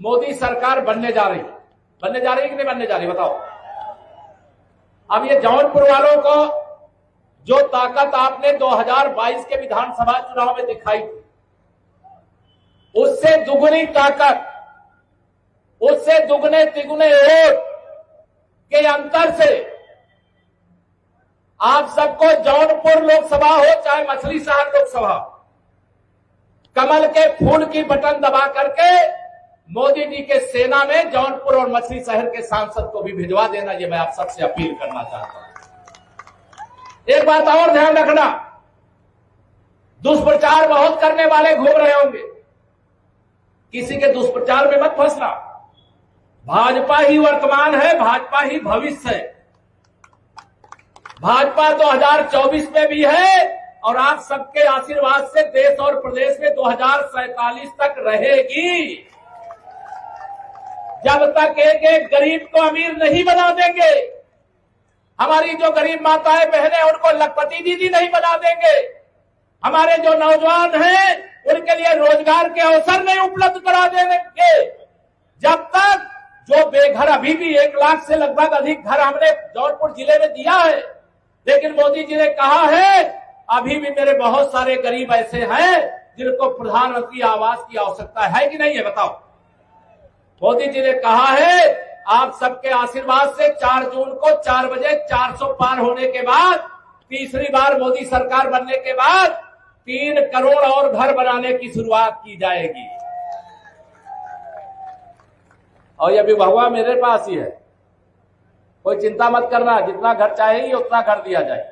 मोदी सरकार बनने जा रही कि नहीं बनने जा रही, बताओ। अब ये जौनपुर वालों को जो ताकत आपने 2022 के विधानसभा चुनाव में दिखाई थी, उससे दुगनी ताकत, उससे दुगने तिगुने वोट के अंतर से आप सबको जौनपुर लोकसभा हो चाहे मछली शहर लोकसभा, कमल के फूल की बटन दबा करके मोदी जी के सेना में जौनपुर और मछली शहर के सांसद को भी भिजवा देना, ये मैं आप सबसे अपील करना चाहता हूं। एक बात और ध्यान रखना, दुष्प्रचार बहुत करने वाले घूम रहे होंगे, किसी के दुष्प्रचार में मत फंसना। भाजपा ही वर्तमान है, भाजपा ही भविष्य है। भाजपा 2024 में भी है और आप सबके आशीर्वाद से देश और प्रदेश में 2047 तक रहेगी। जब तक एक एक गरीब को अमीर नहीं बना देंगे, हमारी जो गरीब माताएं बहनें उनको लखपति दीदी नहीं बना देंगे, हमारे जो नौजवान हैं उनके लिए रोजगार के अवसर नहीं उपलब्ध करा देंगे, जब तक जो बेघर, अभी भी 1 लाख से लगभग अधिक घर हमने जौनपुर जिले में दिया है, लेकिन मोदी जी ने कहा है अभी भी मेरे बहुत सारे गरीब ऐसे हैं जिनको प्रधानमंत्री आवास की आवश्यकता है कि नहीं है, बताओ। मोदी जी ने कहा है आप सबके आशीर्वाद से 4 जून को 4 बजे 400 पार होने के बाद, तीसरी बार मोदी सरकार बनने के बाद 3 करोड़ और घर बनाने की शुरुआत की जाएगी। और यह विभाग मेरे पास ही है, कोई चिंता मत करना, जितना घर चाहिए उतना घर दिया जाए।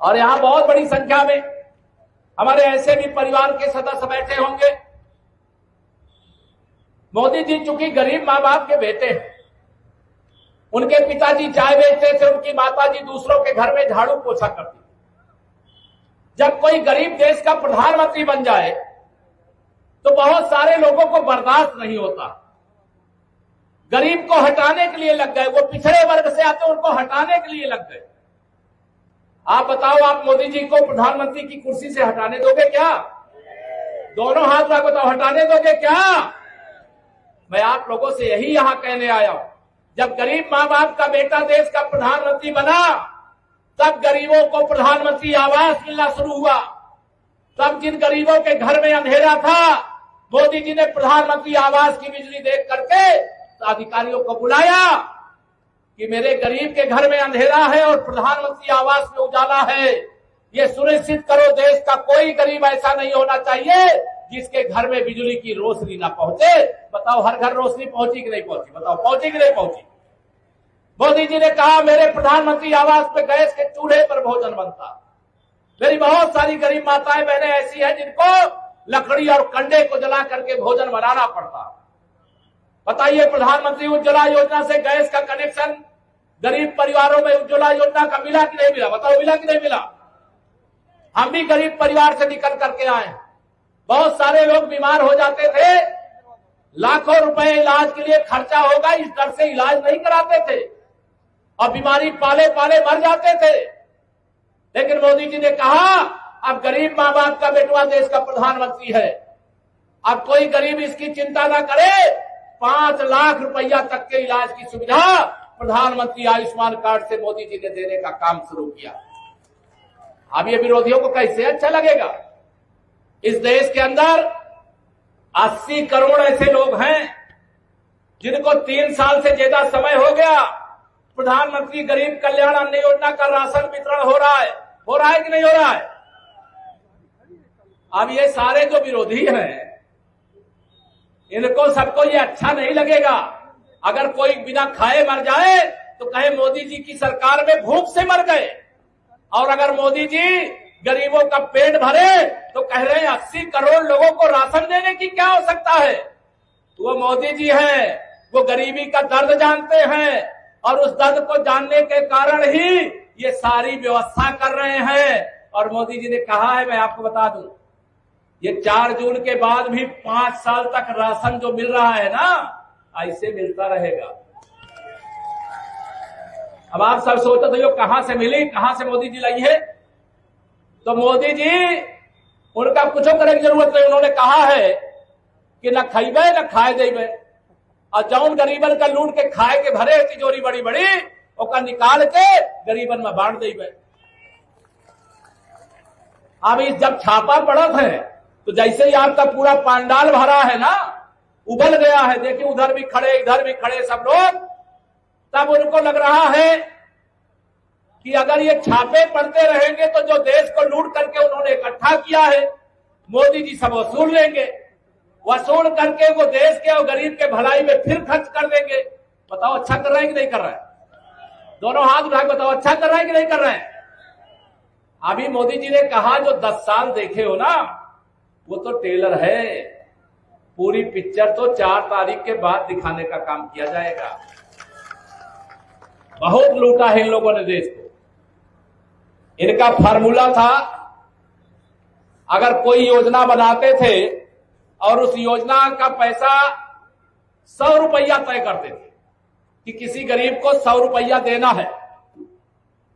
और यहां बहुत बड़ी संख्या में हमारे ऐसे भी परिवार के सदस्य बैठे होंगे। मोदी जी चूंकि गरीब मां बाप के बेटे हैं, उनके पिताजी चाय बेचते थे, उनकी माताजी दूसरों के घर में झाड़ू पोछा करती। जब कोई गरीब देश का प्रधानमंत्री बन जाए तो बहुत सारे लोगों को बर्दाश्त नहीं होता, गरीब को हटाने के लिए लग गए, वो पिछड़े वर्ग से आते उनको हटाने के लिए लग गए। आप बताओ, आप मोदी जी को प्रधानमंत्री की कुर्सी से हटाने दोगे क्या? दोनों हाथ रख बताओ, हटाने दोगे क्या? मैं आप लोगों से यही यहां कहने आया हूं, जब गरीब मां बाप का बेटा देश का प्रधानमंत्री बना, तब गरीबों को प्रधानमंत्री आवास मिलना शुरू हुआ। तब जिन गरीबों के घर में अंधेरा था, मोदी जी ने प्रधानमंत्री आवास की बिजली देख करके अधिकारियों को बुलाया कि मेरे गरीब के घर में अंधेरा है और प्रधानमंत्री आवास में उजाला है, ये सुनिश्चित करो देश का कोई गरीब ऐसा नहीं होना चाहिए जिसके घर में बिजली की रोशनी ना पहुंचे। बताओ, हर घर रोशनी पहुंची कि नहीं पहुंची? बताओ, पहुंची कि नहीं पहुंची? मोदी जी ने कहा मेरे प्रधानमंत्री आवास पे गैस के चूल्हे पर भोजन बनता। मेरी बहुत सारी गरीब माताएं बहनें ऐसी हैं जिनको लकड़ी और कंडे को जला करके भोजन बनाना पड़ता। बताइए, प्रधानमंत्री उज्ज्वला योजना से गैस का कनेक्शन गरीब परिवारों में उज्ज्वला योजना का मिला कि नहीं मिला? बताओ, मिला कि नहीं मिला? हम भी गरीब परिवार से निकल करके आए। बहुत सारे लोग बीमार हो जाते थे, लाखों रुपए इलाज के लिए खर्चा होगा इस डर से इलाज नहीं कराते थे और बीमारी पाले पाले मर जाते थे। लेकिन मोदी जी ने कहा अब गरीब मां बाप का बेटवा देश का प्रधानमंत्री है, अब कोई गरीब इसकी चिंता ना करे, 5 लाख रुपया तक के इलाज की सुविधा प्रधानमंत्री आयुष्मान कार्ड से मोदी जी ने देने का काम शुरू किया। अब ये विरोधियों को कैसे अच्छा लगेगा? इस देश के अंदर 80 करोड़ ऐसे लोग हैं जिनको 3 साल से ज्यादा समय हो गया प्रधानमंत्री गरीब कल्याण अन्न योजना का राशन वितरण हो रहा है कि नहीं हो रहा है? अब ये सारे जो विरोधी हैं, इनको सबको ये अच्छा नहीं लगेगा। अगर कोई बिना खाए मर जाए तो कहे मोदी जी की सरकार में भूख से मर गए, और अगर मोदी जी गरीबों का पेट भरे तो कह रहे हैं 80 करोड़ लोगों को राशन देने की क्या आवश्यकता है? वो मोदी जी हैं, वो गरीबी का दर्द जानते हैं और उस दर्द को जानने के कारण ही ये सारी व्यवस्था कर रहे हैं। और मोदी जी ने कहा है, मैं आपको बता दूं, ये 4 जून के बाद भी 5 साल तक राशन जो मिल रहा है ना, ऐसे मिलता रहेगा। अब आप सब सोचते थे कहां से मिली, कहां से मोदी जी लाई है? तो मोदी जी, उनका कुछ करने की जरूरत नहीं। उन्होंने कहा है कि न खइबे न खाए देबे, और जौन गरीबन का लूट के खाए के भरे तिजोरी बड़ी बड़ी ओका निकाल के गरीबन में बांट देबे। अब इस जब छापा पड़त है तो जैसे ही आपका पूरा पांडाल भरा है ना, उबल गया है, देखिए उधर भी खड़े इधर भी खड़े सब लोग, तब उनको लग रहा है कि अगर ये छापे पड़ते रहेंगे तो जो देश को लूट करके उन्होंने इकट्ठा किया है मोदी जी सब वसूल लेंगे, वसूल करके वो देश के और गरीब के भलाई में फिर खर्च कर देंगे। बताओ अच्छा कर रहे हैं कि नहीं कर रहे हैं? दोनों हाथ उठा के बताओ अच्छा कर रहे हैं कि नहीं कर रहे हैं? अभी मोदी जी ने कहा जो 10 साल देखे हो ना वो तो टेलर है, पूरी पिक्चर तो 4 तारीख के बाद दिखाने का काम किया जाएगा। बहुत लूटा है इन लोगों ने देश को। इनका फार्मूला था, अगर कोई योजना बनाते थे और उस योजना का पैसा 100 रुपया तय करते थे कि किसी गरीब को 100 रुपया देना है,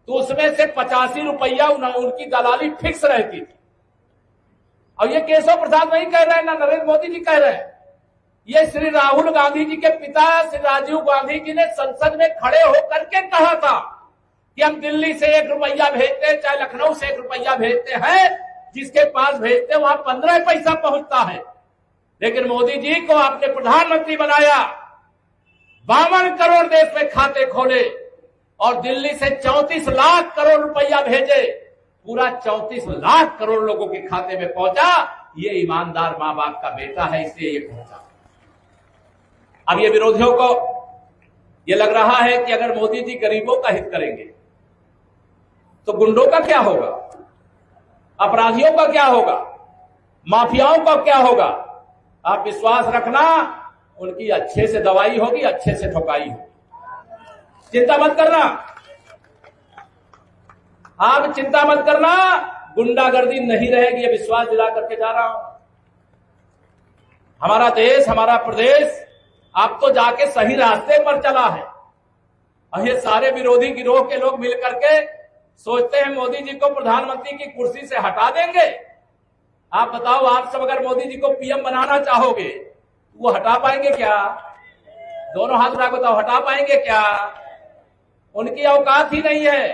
तो उसमें से 85 रुपया उनकी दलाली फिक्स रहती थी। और ये केशव प्रसाद नहीं कह रहे हैं, ना नरेंद्र मोदी जी कह रहे हैं, ये श्री राहुल गांधी जी के पिता श्री राजीव गांधी जी ने संसद में खड़े होकर के कहा था कि हम दिल्ली से 1 रुपया भेजते हैं, चाहे लखनऊ से 1 रुपया भेजते हैं, जिसके पास भेजते हैं वहां 15 पैसा पहुंचता है। लेकिन मोदी जी को आपने प्रधानमंत्री बनाया, 52 करोड़ देश में खाते खोले और दिल्ली से 34 लाख करोड़ रुपया भेजे, पूरा 34 लाख करोड़ लोगों के खाते में पहुंचा। ये ईमानदार मां बाप का बेटा है, इसलिए ये पहुंचा। अब ये विरोधियों को ये लग रहा है कि अगर मोदी जी गरीबों का हित करेंगे तो गुंडों का क्या होगा, अपराधियों का क्या होगा, माफियाओं का क्या होगा। आप विश्वास रखना, उनकी अच्छे से दवाई होगी, अच्छे से ठोकाई होगी। चिंता मत करना, आप चिंता मत करना, गुंडागर्दी नहीं रहेगी, ये विश्वास दिला करके जा रहा हूं। हमारा देश, हमारा प्रदेश आप तो जाके सही रास्ते पर चला है, और ये सारे विरोधी गिरोह के लोग मिलकर के सोचते हैं मोदी जी को प्रधानमंत्री की कुर्सी से हटा देंगे। आप बताओ, आप सब अगर मोदी जी को पीएम बनाना चाहोगे तो वो हटा पाएंगे क्या? दोनों हाथ उठा बताओ, हटा पाएंगे क्या? उनकी औकात ही नहीं है।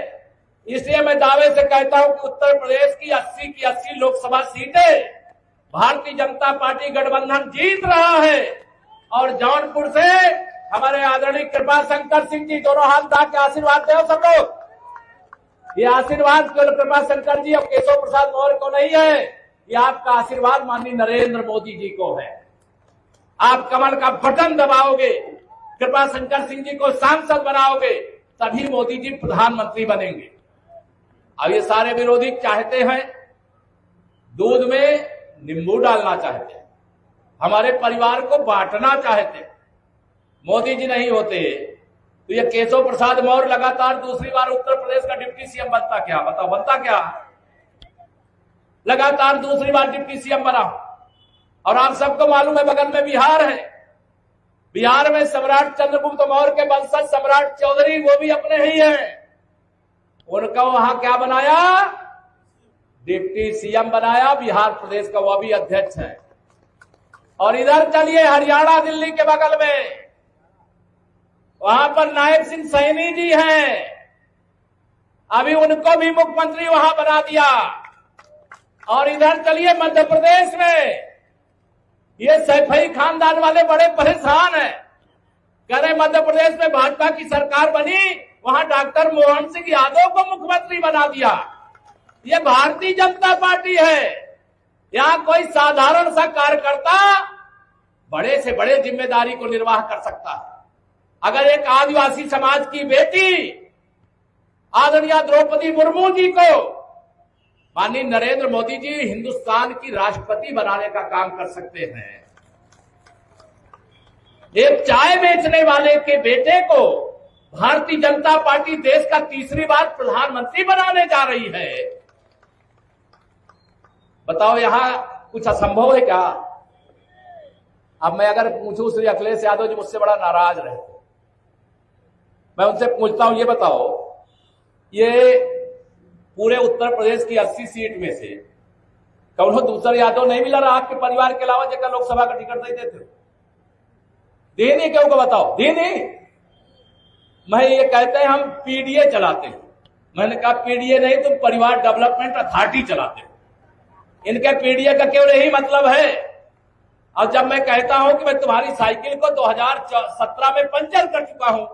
इसलिए मैं दावे से कहता हूं कि उत्तर प्रदेश की 80 की 80 लोकसभा सीटें भारतीय जनता पार्टी गठबंधन जीत रहा है। और जौनपुर से हमारे आदरणीय कृपा शंकर सिंह जी, दोनों हाथ उठा के आशीर्वाद दे सब लोग। ये आशीर्वाद कृपा शंकर जी और केशव प्रसाद मौर्य को नहीं है, ये आपका आशीर्वाद माननीय नरेंद्र मोदी जी को है। आप कमल का बटन दबाओगे, कृपा शंकर सिंह जी को सांसद बनाओगे, तभी मोदी जी प्रधानमंत्री बनेंगे। अब ये सारे विरोधी चाहते हैं दूध में नींबू डालना चाहते हैं, हमारे परिवार को बांटना चाहते हैं। मोदी जी नहीं होते तो ये केशव प्रसाद मौर्य लगातार दूसरी बार उत्तर प्रदेश का डिप्टी सीएम बनता क्या? बताओ बनता क्या? लगातार दूसरी बार डिप्टी सीएम बना। और आप सबको मालूम है बगल में बिहार है, बिहार में सम्राट चंद्रगुप्त मौर्य के वंशज सम्राट चौधरी, वो भी अपने ही हैं। उनका वहां क्या बनाया? डिप्टी सीएम बनाया। बिहार प्रदेश का वो भी अध्यक्ष है। और इधर चलिए हरियाणा दिल्ली के बगल में, वहां पर नायब सिंह सैनी जी हैं, अभी उनको भी मुख्यमंत्री वहां बना दिया। और इधर चलिए मध्य प्रदेश में, ये सैफई खानदान वाले बड़े परेशान हैं, कह रहे मध्य प्रदेश में भाजपा की सरकार बनी, वहां डॉक्टर मोहन सिंह यादव को मुख्यमंत्री बना दिया। ये भारतीय जनता पार्टी है। यहां कोई साधारण सा कार्यकर्ता बड़े से बड़े जिम्मेदारी को निर्वाह कर सकता है। अगर एक आदिवासी समाज की बेटी आदरणीय द्रौपदी मुर्मू जी को माननीय नरेंद्र मोदी जी हिंदुस्तान की राष्ट्रपति बनाने का काम कर सकते हैं, एक चाय बेचने वाले के बेटे को भारतीय जनता पार्टी देश का तीसरी बार प्रधानमंत्री बनाने जा रही है। बताओ यहां कुछ असंभव है क्या? अब मैं अगर पूछूं श्री अखिलेश यादव जी मुझसे बड़ा नाराज रहे, मैं उनसे पूछता हूं, ये बताओ, ये पूरे उत्तर प्रदेश की 80 सीट में से कौनो दूसरा यादव नहीं मिला रहा आपके परिवार के अलावा जगह लोकसभा का टिकट नहीं देते? दे नहीं, क्यों को बताओ, दे नहीं। मैं ये कहते हैं हम पीडीए चलाते हैं। मैंने कहा पीडीए नहीं, तुम परिवार डेवलपमेंट अथॉरिटी चलाते हो। इनके पीडीए का केवल यही मतलब है। और जब मैं कहता हूं कि मैं तुम्हारी साइकिल को 2017 में पंचर कर चुका हूं,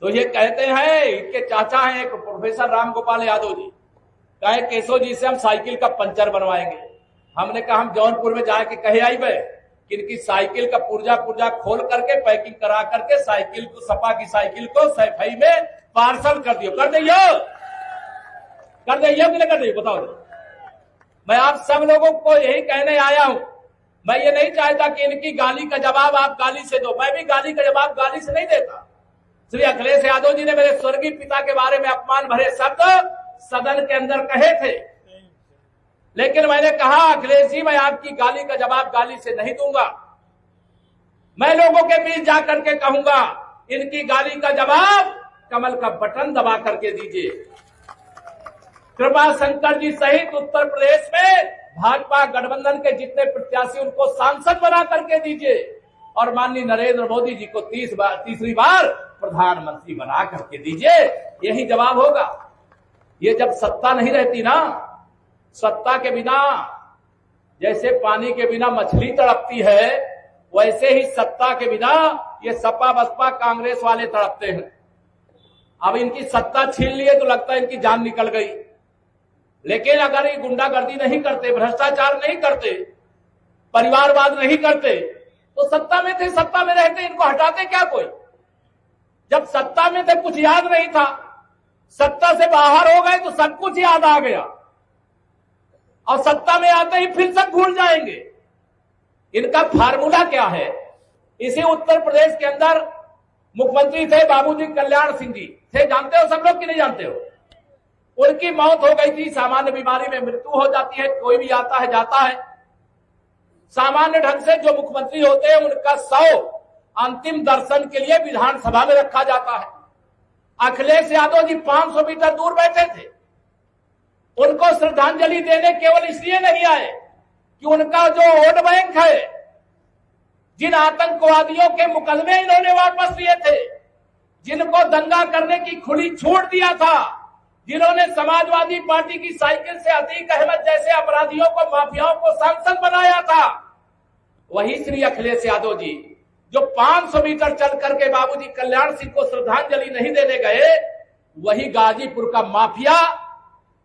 तो ये कहते हैं, इनके चाचा हैं एक प्रोफेसर राम गोपाल यादव जी, कहे केशव जी से हम साइकिल का पंचर बनवाएंगे। हमने कहा हम जौनपुर में जाके कहे आई बे कि इनकी साइकिल का पुर्जा खोल करके पैकिंग करा करके साइकिल को, सपा की साइकिल को सफाई में पार्सल कर दियो। कर दियो कि नहीं कर दियो, बताओ। मैं आप सब लोगों को यही कहने आया हूं। मैं ये नहीं चाहता कि इनकी गाली का जवाब आप गाली से दो। मैं भी गाली का जवाब गाली से नहीं देता। श्री अखिलेश यादव जी ने मेरे स्वर्गीय पिता के बारे में अपमान भरे शब्द सदन के अंदर कहे थे, लेकिन मैंने कहा अखिलेश जी मैं आपकी गाली का जवाब गाली से नहीं दूंगा। मैं लोगों के बीच जाकर के कहूंगा इनकी गाली का जवाब कमल का बटन दबा करके दीजिए। कृपा शंकर जी सहित उत्तर प्रदेश में भाजपा गठबंधन के जितने प्रत्याशी उनको सांसद बना करके दीजिए और माननीय नरेंद्र मोदी जी को तीसरी बार प्रधानमंत्री बना करके दीजिए। यही जवाब होगा। ये जब सत्ता नहीं रहती ना, सत्ता के बिना जैसे पानी के बिना मछली तड़पती है, वैसे ही सत्ता के बिना ये सपा बसपा कांग्रेस वाले तड़पते हैं। अब इनकी सत्ता छीन लिए तो लगता है इनकी जान निकल गई, लेकिन अगर ये गुंडागर्दी नहीं करते, भ्रष्टाचार नहीं करते, परिवारवाद नहीं करते, तो सत्ता में थे, सत्ता में रहते, इनको हटाते क्या कोई? जब सत्ता में थे कुछ याद नहीं था, सत्ता से बाहर हो गए तो सब कुछ याद आ गया, और सत्ता में आते ही फिर सब भूल जाएंगे। इनका फार्मूला क्या है? इसी उत्तर प्रदेश के अंदर मुख्यमंत्री थे बाबूजी कल्याण सिंह जी थे, जानते हो सब लोग कि नहीं जानते हो? उनकी मौत हो गई थी, सामान्य बीमारी में मृत्यु हो जाती है, कोई भी आता है जाता है। सामान्य ढंग से जो मुख्यमंत्री होते हैं उनका शव अंतिम दर्शन के लिए विधानसभा में रखा जाता है। अखिलेश यादव जी 500 मीटर दूर बैठे थे। उनको श्रद्धांजलि देने केवल इसलिए नहीं आए कि उनका जो वोट बैंक है, जिन आतंकवादियों के मुकदमे इन्होंने वापस लिए थे, जिनको दंगा करने की खुली छूट दिया था, जिन्होंने समाजवादी पार्टी की साइकिल से अतीक अहमद जैसे अपराधियों को, माफियाओं को सांसद बनाया था, वही श्री अखिलेश यादव जी जो 500 मीटर चल करके बाबूजी कल्याण सिंह को श्रद्धांजलि नहीं देने गए, वही गाजीपुर का माफिया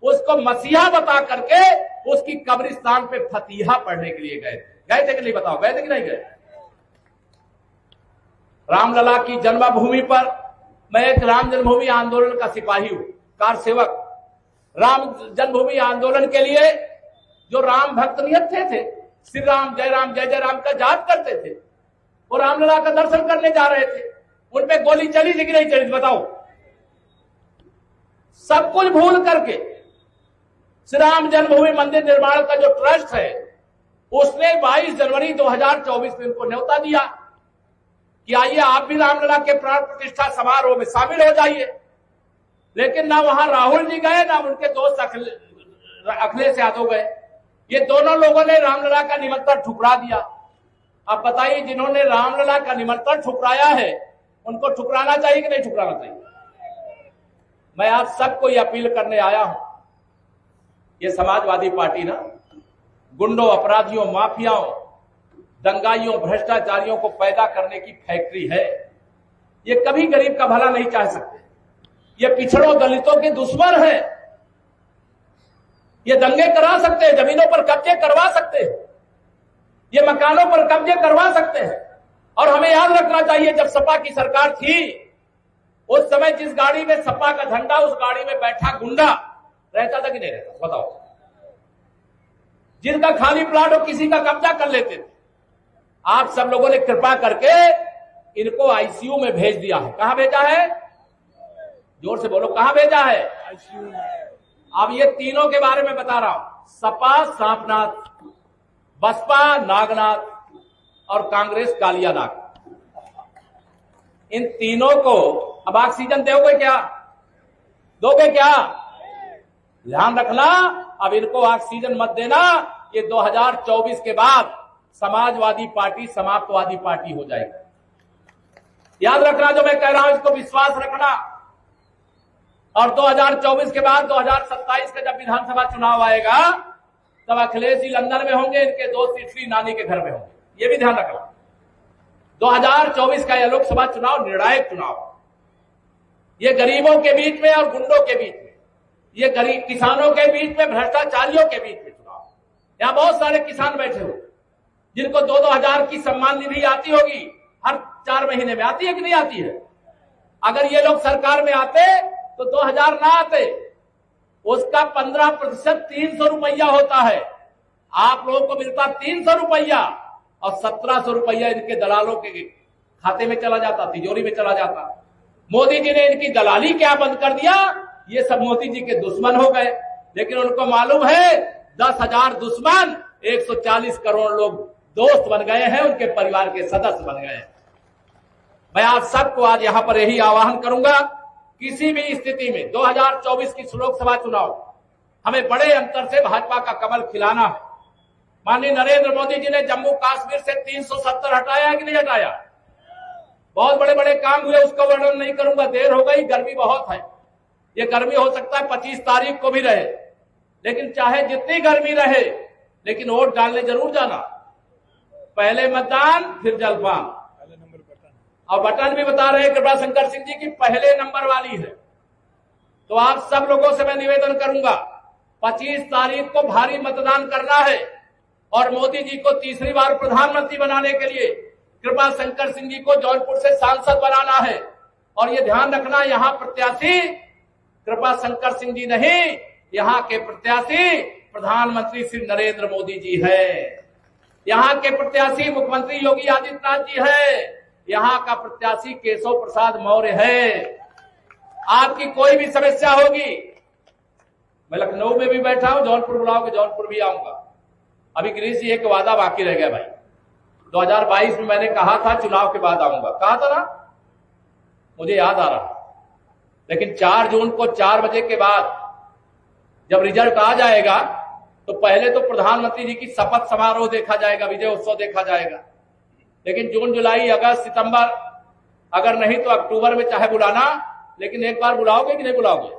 उसको मसीहा बता करके उसकी कब्रिस्तान पे फतीहा पढ़ने के लिए गए थे कि नहीं? बताओ, गए थे कि नहीं गए? रामलला की जन्मभूमि पर मैं एक राम जन्मभूमि आंदोलन का सिपाही हूं, कार सेवक। राम जन्मभूमि आंदोलन के लिए जो राम भक्त नियत थे, श्री राम जय जय राम का जाप करते थे, वो रामलला का दर्शन करने जा रहे थे। उनपे गोली चली थी कि नहीं चली? बताओ। सब कुछ भूल करके श्री राम जन्मभूमि मंदिर निर्माण का जो ट्रस्ट है, उसने 22 जनवरी 2024 में उनको न्योता दिया कि आइए आप भी रामलला के प्राण प्रतिष्ठा समारोह में शामिल हो जाइए। लेकिन ना वहां राहुल जी गए, ना उनके दोस्त अखिलेश यादव गए। ये दोनों लोगों ने रामलला का निमंत्रण ठुकरा दिया। अब बताइए, जिन्होंने रामलला का निमंत्रण ठुकराया है उनको ठुकराना चाहिए कि नहीं ठुकराना चाहिए? मैं आप सबको ये अपील करने आया हूं, ये समाजवादी पार्टी ना गुंडों, अपराधियों, माफियाओं, दंगाइयों, भ्रष्टाचारियों को पैदा करने की फैक्ट्री है। ये कभी गरीब का भला नहीं चाह सकते। ये पिछड़ों, दलितों के दुश्मन है। ये दंगे करा सकते हैं, जमीनों पर कब्जे करवा सकते हैं, ये मकानों पर कब्जे करवा सकते हैं। और हमें याद रखना चाहिए, जब सपा की सरकार थी उस समय जिस गाड़ी में सपा का झंडा, उस गाड़ी में बैठा गुंडा रहता था कि नहीं रहता? बताओ। जिनका खाली प्लाट हो किसी का कब्जा कर लेते थे। आप सब लोगों ने कृपा करके इनको आईसीयू में भेज दिया है। कहां भेजा है? जोर से बोलो, कहां भेजा है? आईसीयू में। अब ये तीनों के बारे में बता रहा हूं। सपा सांपनाथ, बसपा नागनाथ और कांग्रेस कालियानाग। इन तीनों को अब ऑक्सीजन दोगे क्या? दोगे क्या? ध्यान रखना, अब इनको ऑक्सीजन मत देना, ये 2024 के बाद समाजवादी पार्टी समाप्तवादी पार्टी हो जाएगी। याद रखना जो मैं कह रहा हूं, इसको विश्वास रखना। और 2024 के बाद 2027 का जब विधानसभा चुनाव आएगा तब अखिलेश जी लंदन में होंगे, इनके दोस्त इटली नानी के घर में होंगे, ये भी ध्यान रखना। 2024 का यह लोकसभा चुनाव निर्णायक चुनाव, ये गरीबों के बीच में और गुंडों के बीच में, ये गरीब किसानों के बीच में, भ्रष्टाचारियों के बीच में चुनाव। यहां बहुत सारे किसान बैठे हो जिनको 2-2 हजार की सम्मान निधि आती होगी, हर 4 महीने में आती है कि नहीं आती है। अगर ये लोग सरकार में आते तो 2000 ना आते, उसका 15% 300 रुपया होता है। आप लोगों को मिलता 300 रुपया और 1700 रुपया इनके दलालों के खाते में चला जाता, तिजोरी में चला जाता। मोदी जी ने इनकी दलाली क्या बंद कर दिया, ये सब मोदी जी के दुश्मन हो गए। लेकिन उनको मालूम है 10,000 दुश्मन 140 करोड़ लोग दोस्त बन गए हैं, उनके परिवार के सदस्य बन गए हैं। मैं आप सबको आज यहां पर यही आह्वान करूंगा, किसी भी स्थिति में 2024 की लोकसभा चुनाव हमें बड़े अंतर से भाजपा का कमल खिलाना है। माननीय नरेंद्र मोदी जी ने जम्मू कश्मीर से 370 हटाया कि नहीं हटाया, बहुत बड़े बड़े काम हुए, उसका वर्णन नहीं करूंगा, देर हो गई, गर्मी बहुत है। ये गर्मी हो सकता है 25 तारीख को भी रहे, लेकिन चाहे जितनी गर्मी रहे, लेकिन वोट डालने जरूर जाना। पहले मतदान फिर जलपान, और बटन भी बता रहे हैं कृपा शंकर सिंह जी की पहले नंबर वाली है। तो आप सब लोगों से मैं निवेदन करूंगा, 25 तारीख को भारी मतदान करना है और मोदी जी को तीसरी बार प्रधानमंत्री बनाने के लिए कृपा शंकर सिंह जी को जौनपुर से सांसद बनाना है। और ये ध्यान रखना, यहां प्रत्याशी कृपा शंकर सिंह जी नहीं, यहां के प्रत्याशी प्रधानमंत्री श्री नरेंद्र मोदी जी है। यहां के प्रत्याशी मुख्यमंत्री योगी आदित्यनाथ जी है। यहां का प्रत्याशी केशव प्रसाद मौर्य है। आपकी कोई भी समस्या होगी, मैं लखनऊ में भी बैठा हूं, जौनपुर बुलाओगे जौनपुर भी आऊंगा। अभी गिरीश जी एक वादा बाकी रह गया भाई, 2022 में मैंने कहा था चुनाव के बाद आऊंगा, कहा था ना, मुझे याद आ रहा। लेकिन 4 जून को 4 बजे के बाद जब रिजल्ट आ जाएगा तो पहले तो प्रधानमंत्री जी की शपथ समारोह देखा जाएगा, विजय उत्सव देखा जाएगा। लेकिन जून, जुलाई, अगस्त, सितंबर, अगर नहीं तो अक्टूबर में चाहे बुलाना, लेकिन एक बार बुलाओगे कि नहीं बुलाओगे।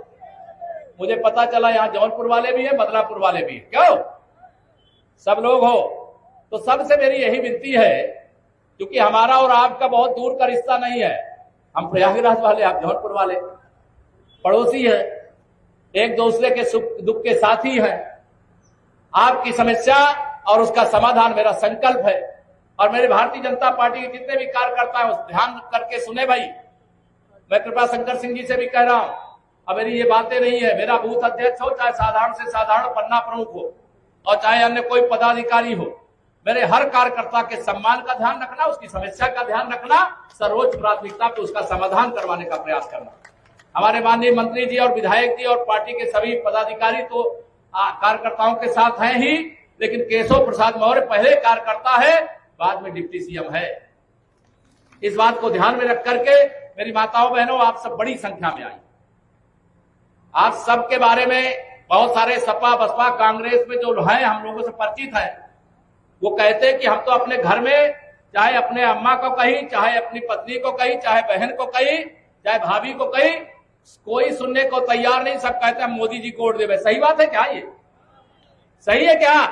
मुझे पता चला यहाँ जौनपुर वाले भी हैं, बदलापुर वाले भी हैं, क्यों सब लोग हो। तो सबसे मेरी यही विनती है, क्योंकि हमारा और आपका बहुत दूर का रिश्ता नहीं है, हम प्रयागराज वाले, आप जौनपुर वाले, पड़ोसी है, एक दूसरे के सुख दुख के साथी है। आपकी समस्या और उसका समाधान मेरा संकल्प है। और मेरे भारतीय जनता पार्टी के जितने भी कार्यकर्ता हैं, ध्यान करके सुने भाई, मैं कृपा शंकर सिंह जी से भी कह रहा हूं, अब मेरी ये बातें नहीं है, मेरा बूथ अध्यक्ष हो, चाहे साधारण से साधारण पन्ना प्रमुख हो, और चाहे अन्य कोई पदाधिकारी हो, मेरे हर कार्यकर्ता के सम्मान का ध्यान रखना, उसकी समस्या का ध्यान रखना, सर्वोच्च प्राथमिकता पे उसका समाधान करवाने का प्रयास करना। हमारे माननीय मंत्री जी और विधायक जी और पार्टी के सभी पदाधिकारी तो कार्यकर्ताओं के साथ हैं ही, लेकिन केशव प्रसाद मौर्य पहले कार्यकर्ता है, बाद में डिप्टी सीएम है। इस बात को ध्यान में रख करके मेरी माताओं बहनों, आप सब बड़ी संख्या में आई। आप सब के बारे में बहुत सारे सपा बसपा कांग्रेस में जो हैं, हम लोगों से परिचित है, वो कहते हैं कि हम तो अपने घर में चाहे अपने अम्मा को कही, चाहे अपनी पत्नी को कही, चाहे बहन को कही, चाहे भाभी को कही, कोई सुनने को तैयार नहीं, सब कहते हैं मोदी जी को वोट देवे। सही बात है क्या, ये सही है क्या?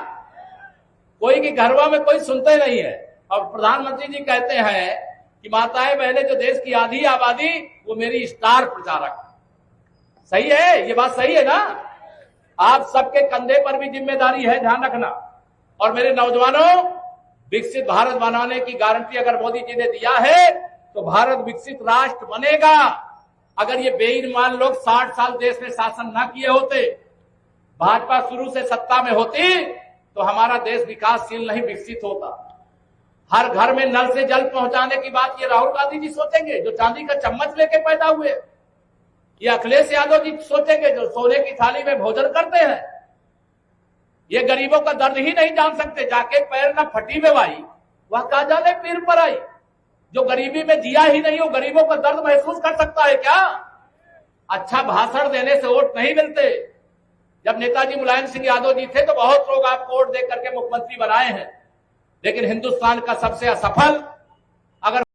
कोई की घरवा में कोई सुनते नहीं है। और प्रधानमंत्री जी कहते हैं कि माताएं बहनें, जो देश की आधी आबादी, वो मेरी स्टार प्रचारक। सही है, ये बात सही है ना? आप सबके कंधे पर भी जिम्मेदारी है, ध्यान रखना। और मेरे नौजवानों, विकसित भारत बनाने की गारंटी अगर मोदी जी ने दिया है तो भारत विकसित राष्ट्र बनेगा। अगर ये बेईमान लोग 60 साल देश में शासन ना किए होते, भाजपा शुरू से सत्ता में होती, तो हमारा देश विकासशील नहीं, विकसित होता। हर घर में नल से जल पहुंचाने की बात ये राहुल गांधी जी सोचेंगे जो चांदी का चम्मच लेके पैदा हुए, ये अखिलेश यादव जी सोचेंगे जो सोने की थाली में भोजन करते हैं। ये गरीबों का दर्द ही नहीं जान सकते, जाके पैर न फटी में भाई, वह कहा जाने पीर पर आई। जो गरीबी में जिया ही नहीं, वो गरीबों का दर्द महसूस कर सकता है क्या? अच्छा भाषण देने से वोट नहीं मिलते, जब नेताजी मुलायम सिंह यादव जी थे तो बहुत लोग आपको वोट दे करके मुख्यमंत्री बनाए हैं, लेकिन हिंदुस्तान का सबसे असफल अगर